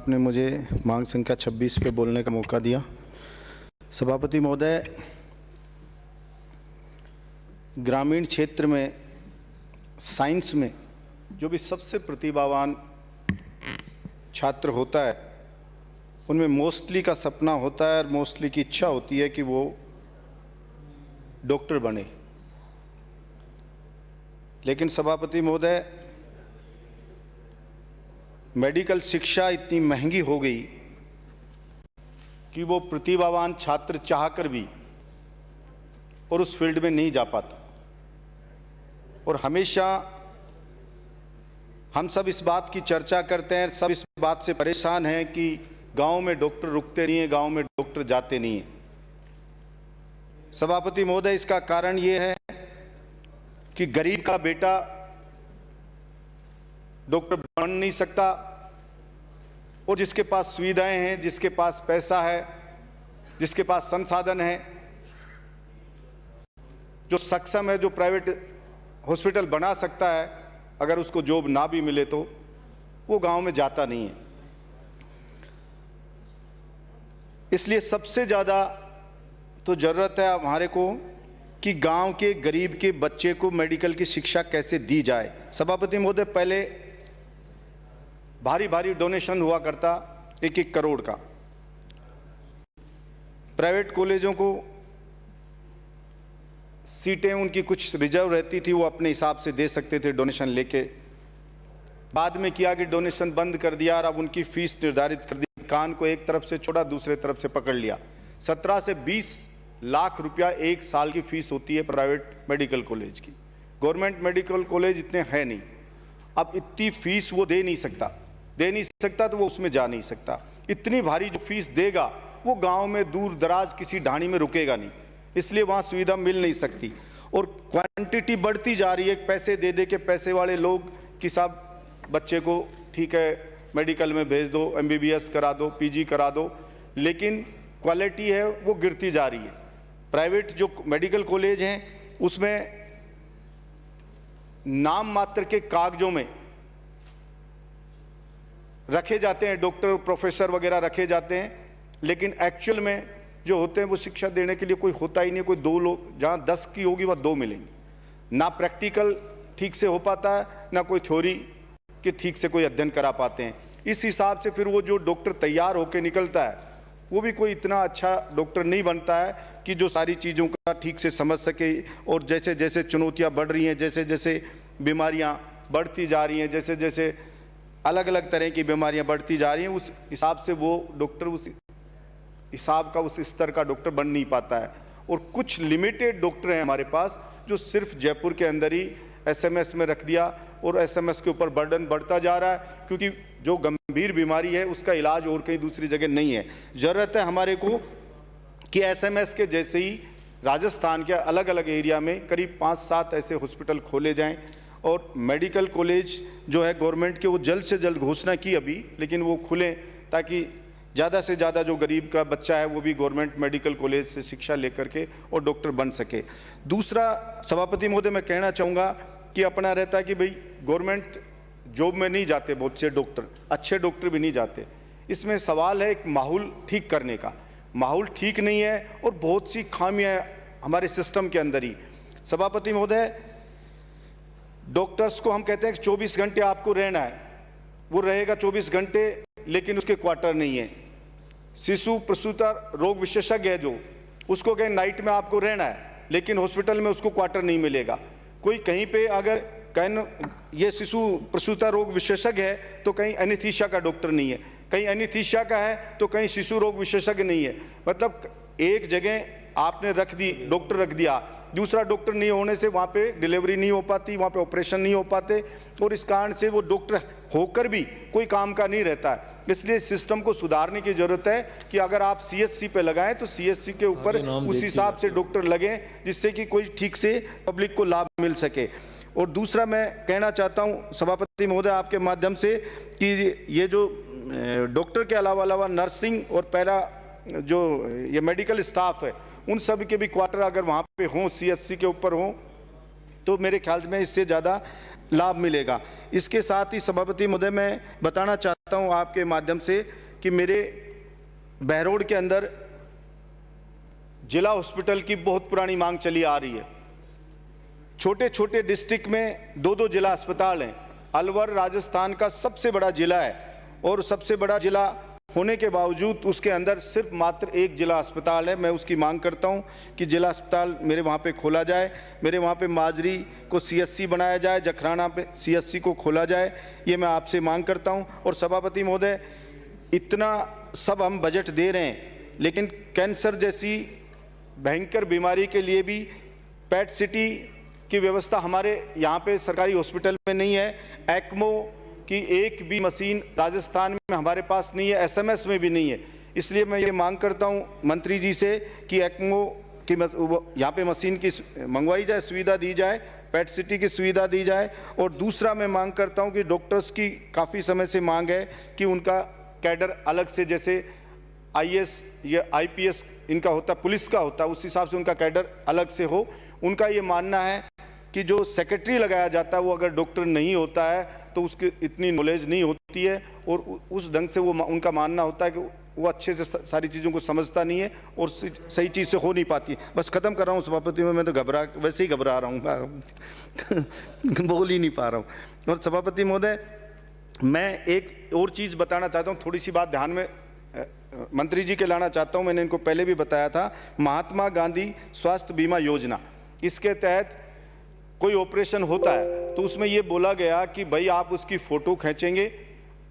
आपने मुझे मांग संख्या 26 पे बोलने का मौका दिया। सभापति महोदय, ग्रामीण क्षेत्र में साइंस में जो भी सबसे प्रतिभावान छात्र होता है, उनमें मोस्टली का सपना होता है और मोस्टली की इच्छा होती है कि वो डॉक्टर बने। लेकिन सभापति महोदय, मेडिकल शिक्षा इतनी महंगी हो गई कि वो प्रतिभावान छात्र चाहकर भी और उस फील्ड में नहीं जा पाता। और हमेशा हम सब इस बात की चर्चा करते हैं, सब इस बात से परेशान हैं कि गांव में डॉक्टर रुकते नहीं हैं, गांव में डॉक्टर जाते नहीं हैं। सभापति महोदय, इसका कारण ये है कि गरीब का बेटा डॉक्टर बन नहीं सकता और जिसके पास सुविधाएं हैं, जिसके पास पैसा है, जिसके पास संसाधन है, जो सक्षम है, जो प्राइवेट हॉस्पिटल बना सकता है, अगर उसको जॉब ना भी मिले तो वो गांव में जाता नहीं है। इसलिए सबसे ज़्यादा तो ज़रूरत है हमारे को कि गांव के गरीब के बच्चे को मेडिकल की शिक्षा कैसे दी जाए। सभापति महोदय, पहले भारी भारी डोनेशन हुआ करता 1-1 करोड़ का। प्राइवेट कॉलेजों को सीटें उनकी कुछ रिजर्व रहती थी, वो अपने हिसाब से दे सकते थे डोनेशन लेके। बाद में किया कि डोनेशन बंद कर दिया और अब उनकी फीस निर्धारित कर दी। कान को एक तरफ से छोड़ा, दूसरे तरफ से पकड़ लिया। 17 से 20 लाख रुपया एक साल की फीस होती है प्राइवेट मेडिकल कॉलेज की। गवर्नमेंट मेडिकल कॉलेज इतने हैं नहीं। अब इतनी फीस वो दे नहीं सकता तो वो उसमें जा नहीं सकता। इतनी भारी जो फीस देगा वो गांव में दूर दराज किसी ढाणी में रुकेगा नहीं, इसलिए वहाँ सुविधा मिल नहीं सकती। और क्वांटिटी बढ़ती जा रही है, पैसे दे दे के पैसे वाले लोग कि साहब बच्चे को ठीक है मेडिकल में भेज दो, MBBS करा दो, PG करा दो, लेकिन क्वालिटी है वो गिरती जा रही है। प्राइवेट जो मेडिकल कॉलेज हैं उसमें नाम मात्र के कागजों में रखे जाते हैं, डॉक्टर प्रोफेसर वगैरह रखे जाते हैं, लेकिन एक्चुअल में जो होते हैं वो शिक्षा देने के लिए कोई होता ही नहीं। कोई 2 लोग, जहाँ 10 की होगी वहाँ 2 मिलेंगे। ना प्रैक्टिकल ठीक से हो पाता है, ना कोई थ्योरी के ठीक से कोई अध्ययन करा पाते हैं। इस हिसाब से फिर वो जो डॉक्टर तैयार होकर निकलता है वो भी कोई इतना अच्छा डॉक्टर नहीं बनता है कि जो सारी चीज़ों का ठीक से समझ सके। और जैसे जैसे चुनौतियाँ बढ़ रही हैं, जैसे जैसे बीमारियाँ बढ़ती जा रही हैं, जैसे जैसे अलग अलग तरह की बीमारियाँ बढ़ती जा रही हैं, उस हिसाब से वो डॉक्टर उस हिसाब का, उस स्तर का डॉक्टर बन नहीं पाता है। और कुछ लिमिटेड डॉक्टर हैं हमारे पास जो सिर्फ जयपुर के अंदर ही SMS में रख दिया और SMS के ऊपर बर्डन बढ़ता जा रहा है, क्योंकि जो गंभीर बीमारी है उसका इलाज और कहीं दूसरी जगह नहीं है। ज़रूरत है हमारे को कि SMS के जैसे ही राजस्थान के अलग अलग एरिया में करीब 5-7 ऐसे हॉस्पिटल खोले जाएं। और मेडिकल कॉलेज जो है गवर्नमेंट के, वो जल्द से जल्द घोषणा की अभी, लेकिन वो खुलें ताकि ज़्यादा से ज़्यादा जो गरीब का बच्चा है वो भी गवर्नमेंट मेडिकल कॉलेज से शिक्षा लेकर के और डॉक्टर बन सके। दूसरा सभापति महोदय, मैं कहना चाहूँगा कि अपना रहता है कि भाई गवर्नमेंट जॉब में नहीं जाते बहुत से डॉक्टर, अच्छे डॉक्टर भी नहीं जाते। इसमें सवाल है एक माहौल ठीक करने का। माहौल ठीक नहीं है और बहुत सी खामियां हैं हमारे सिस्टम के अंदर ही। सभापति महोदय, डॉक्टर्स को हम कहते हैं कि 24 घंटे आपको रहना है, वो रहेगा 24 घंटे, लेकिन उसके क्वार्टर नहीं है। शिशु प्रसूता रोग विशेषज्ञ है जो, उसको कहें नाइट में आपको रहना है, लेकिन हॉस्पिटल में उसको क्वार्टर नहीं मिलेगा। कोई कहीं पे अगर कहीं ये शिशु प्रसूता रोग विशेषज्ञ है तो कहीं एनेस्थीसिया का डॉक्टर नहीं है, कहीं एनेस्थीसिया का है तो कहीं शिशु रोग विशेषज्ञ नहीं है। मतलब एक जगह आपने रख दी, डॉक्टर रख दिया, दूसरा डॉक्टर नहीं होने से वहाँ पे डिलीवरी नहीं हो पाती, वहाँ पे ऑपरेशन नहीं हो पाते, और इस कारण से वो डॉक्टर होकर भी कोई काम का नहीं रहता है। इसलिए सिस्टम को सुधारने की ज़रूरत है कि अगर आप CSC पे लगाएं तो CSC के ऊपर उस हिसाब से डॉक्टर लगें, जिससे कि कोई ठीक से पब्लिक को लाभ मिल सके। और दूसरा मैं कहना चाहता हूँ सभापति महोदय आपके माध्यम से कि ये जो डॉक्टर के अलावा नर्सिंग और पैरा जो ये मेडिकल स्टाफ है, उन सब के भी क्वार्टर अगर वहाँ पे हों, CSC के ऊपर हों, तो मेरे ख्याल में इससे ज़्यादा लाभ मिलेगा। इसके साथ ही सभापति महोदय मैं बताना चाहता हूं आपके माध्यम से कि मेरे बहरोड के अंदर जिला हॉस्पिटल की बहुत पुरानी मांग चली आ रही है। छोटे छोटे डिस्ट्रिक्ट में 2-2 जिला अस्पताल हैं। अलवर राजस्थान का सबसे बड़ा जिला है और सबसे बड़ा जिला होने के बावजूद उसके अंदर सिर्फ मात्र एक जिला अस्पताल है। मैं उसकी मांग करता हूं कि जिला अस्पताल मेरे वहां पे खोला जाए, मेरे वहां पे माजरी को CSC बनाया जाए, जखराना पे CSC को खोला जाए, ये मैं आपसे मांग करता हूं। और सभापति महोदय, इतना सब हम बजट दे रहे हैं, लेकिन कैंसर जैसी भयंकर बीमारी के लिए भी PET CT की व्यवस्था हमारे यहाँ पे सरकारी हॉस्पिटल में नहीं है। ECMO की एक भी मशीन राजस्थान में हमारे पास नहीं है, SMS में भी नहीं है। इसलिए मैं ये मांग करता हूँ मंत्री जी से कि ECMO की यहाँ पे मशीन की मंगवाई जाए, सुविधा दी जाए, PET CT की सुविधा दी जाए। और दूसरा मैं मांग करता हूँ कि डॉक्टर्स की काफ़ी समय से मांग है कि उनका कैडर अलग से, जैसे IAS या IPS इनका होता, पुलिस का होता, उस हिसाब से उनका कैडर अलग से हो। उनका ये मानना है कि जो सेक्रेटरी लगाया जाता है वो अगर डॉक्टर नहीं होता है तो उसकी इतनी नॉलेज नहीं होती है और उस ढंग से वो उनका मानना होता है कि वो अच्छे से सारी चीज़ों को समझता नहीं है और सही चीज़ से हो नहीं पाती है। बस ख़त्म कर रहा हूँ सभापति में, मैं तो वैसे ही घबरा रहा हूँ बोल ही नहीं पा रहा हूँ। और सभापति महोदय, मैं एक और चीज़ बताना चाहता हूँ, थोड़ी सी बात ध्यान में मंत्री जी के लाना चाहता हूँ। मैंने इनको पहले भी बताया था, महात्मा गांधी स्वास्थ्य बीमा योजना, इसके तहत कोई ऑपरेशन होता है तो उसमें ये बोला गया कि भाई आप उसकी फ़ोटो खींचेंगे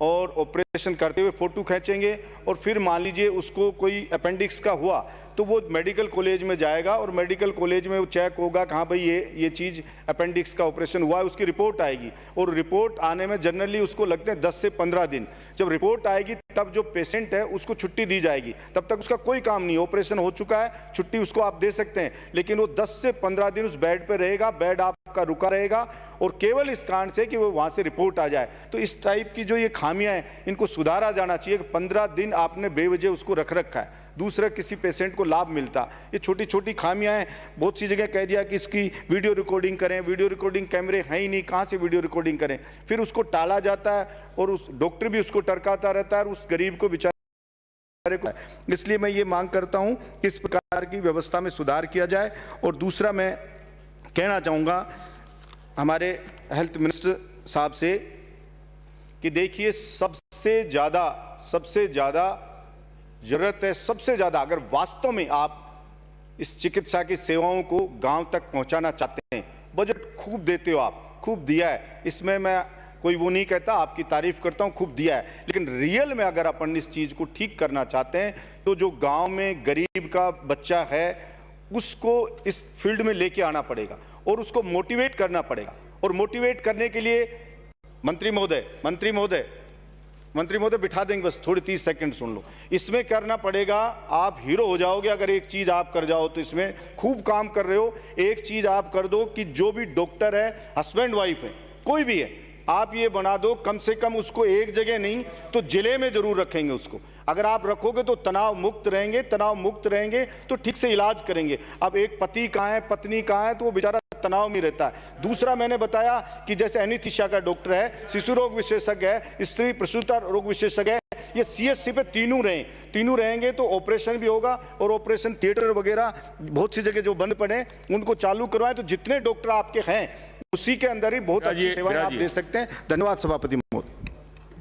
और ऑपरेशन करते हुए फ़ोटो खींचेंगे और फिर मान लीजिए उसको कोई अपेंडिक्स का हुआ तो वो मेडिकल कॉलेज में जाएगा और मेडिकल कॉलेज में वो चेक होगा कि हाँ भाई ये चीज़ अपेंडिक्स का ऑपरेशन हुआ है, उसकी रिपोर्ट आएगी और रिपोर्ट आने में जनरली उसको लगते हैं 10 से 15 दिन। जब रिपोर्ट आएगी तब जो पेशेंट है उसको छुट्टी दी जाएगी, तब तक उसका कोई काम नहीं, ऑपरेशन हो चुका है, छुट्टी उसको आप दे सकते हैं, लेकिन वो 10 से 15 दिन उस बेड पर रहेगा, बेड आपका रुका रहेगा और केवल इस कारण से कि वो वहाँ से रिपोर्ट आ जाए। तो इस टाइप की जो ये खामियां हैं इनको सुधारा जाना चाहिए कि 15 दिन आपने बेवजह उसको रख रखा है, दूसरा किसी पेशेंट को लाभ मिलता। ये छोटी छोटी खामियां हैं। बहुत सी जगह कह दिया कि इसकी वीडियो रिकॉर्डिंग करें, वीडियो रिकॉर्डिंग कैमरे हैं ही नहीं, कहाँ से वीडियो रिकॉर्डिंग करें, फिर उसको टाला जाता है और उस डॉक्टर भी उसको टरकाता रहता है और उस गरीब को बेचारे को। इसलिए मैं ये मांग करता हूँ कि इस प्रकार की व्यवस्था में सुधार किया जाए। और दूसरा मैं कहना चाहूँगा हमारे हेल्थ मिनिस्टर साहब से कि देखिए सबसे ज़्यादा जरूरत है, सबसे ज़्यादा अगर वास्तव में आप इस चिकित्सा की सेवाओं को गांव तक पहुंचाना चाहते हैं, बजट खूब देते हो आप, खूब दिया है, इसमें मैं कोई वो नहीं कहता, आपकी तारीफ करता हूं, खूब दिया है, लेकिन रियल में अगर अपन इस चीज़ को ठीक करना चाहते हैं तो जो गांव में गरीब का बच्चा है उसको इस फील्ड में लेके आना पड़ेगा और उसको मोटिवेट करना पड़ेगा। और मोटिवेट करने के लिए मंत्री महोदय बिठा देंगे, बस थोड़ी 30 सेकंड सुन लो। इसमें करना पड़ेगा, आप हीरो हो जाओगे अगर एक चीज आप कर जाओ तो। इसमें खूब काम कर रहे हो, एक चीज आप कर दो कि जो भी डॉक्टर है, हस्बैंड वाइफ है, कोई भी है, आप ये बना दो कम से कम उसको एक जगह नहीं तो जिले में जरूर रखेंगे उसको। अगर आप रखोगे तो तनाव मुक्त रहेंगे तो ठीक से इलाज करेंगे। अब एक पति कहाँ है, पत्नी कहाँ है, तो वो बेचारा तनाव में रहता है। दूसरा मैंने बताया कि जैसे एनीस्थीसिया का डॉक्टर है, शिशु रोग विशेषज्ञ है, स्त्री प्रसूता रोग विशेषज्ञ है, ये CSC पे तीनों रहेंगे तो ऑपरेशन भी होगा और ऑपरेशन थिएटर वगैरह बहुत सी जगह जो बंद पड़े उनको चालू करवाएं तो जितने डॉक्टर आपके हैं उसी के अंदर ही बहुत अच्छी सेवाएं आप दे सकते हैं। धन्यवाद सभापति महोदय।